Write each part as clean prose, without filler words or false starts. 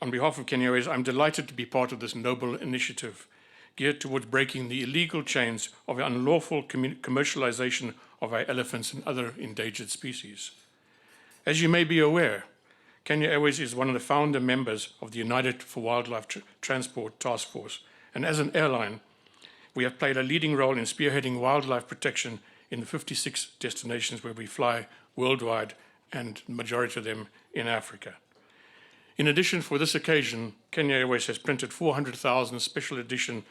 on behalf of Kenya Airways, I'm delighted to be part of this noble initiative geared towards breaking the illegal chains of unlawful commercialization of our elephants and other endangered species. As you may be aware, Kenya Airways is one of the founder members of the United for Wildlife Transport Task Force, and as an airline, we have played a leading role in spearheading wildlife protection in the 56 destinations where we fly worldwide, and the majority of them in Africa. In addition, for this occasion, Kenya Airways has printed 400,000 special edition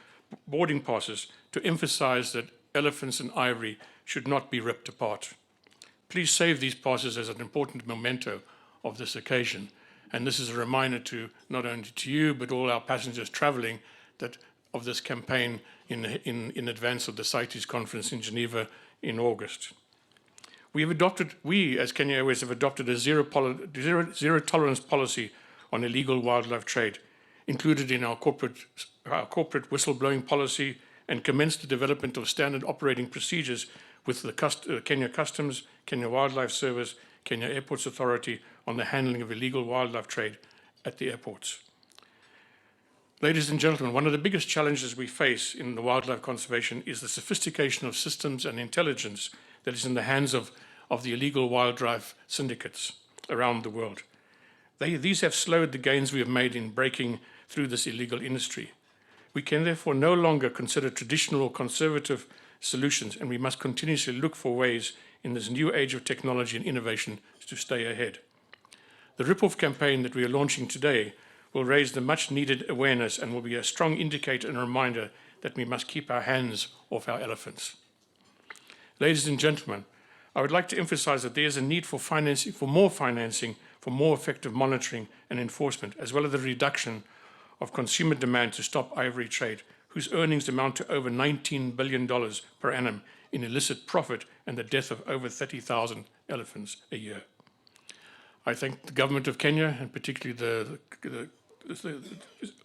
boarding passes to emphasize that elephants and ivory should not be ripped apart. Please save these passes as an important memento of this occasion. And this is a reminder to not only to you, but all our passengers traveling of this campaign in advance of the CITES conference in Geneva in August. We as Kenya Airways have adopted a zero tolerance policy on illegal wildlife trade, included in our corporate whistleblowing policy, and commenced the development of standard operating procedures with the Kenya Customs, Kenya Wildlife Service, Kenya Airports Authority on the handling of illegal wildlife trade at the airports. Ladies and gentlemen, one of the biggest challenges we face in the wildlife conservation is the sophistication of systems and intelligence that is in the hands of the illegal wildlife syndicates around the world. These have slowed the gains we have made in breaking through this illegal industry. We can therefore no longer consider traditional or conservative solutions, and we must continuously look for ways in this new age of technology and innovation to stay ahead. The Rip-Off campaign that we are launching today will raise the much-needed awareness and will be a strong indicator and reminder that we must keep our hands off our elephants. Ladies and gentlemen, I would like to emphasize that there is a need for more financing, for more effective monitoring and enforcement, as well as the reduction of consumer demand to stop ivory trade, whose earnings amount to over $19 billion per annum in illicit profit and the death of over 30,000 elephants a year. I thank the government of Kenya, and particularly the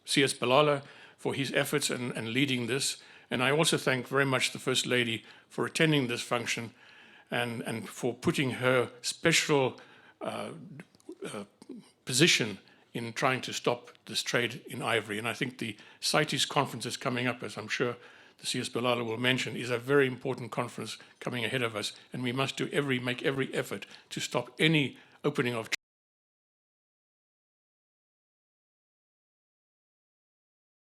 CS Balala, for his efforts and leading this. And I also thank very much the First Lady for attending this function and for putting her special position in trying to stop this trade in ivory. And I think the CITES conference is coming up, as I'm sure the CS Balala will mention, is a very important conference coming ahead of us, and we must make every effort to stop any opening of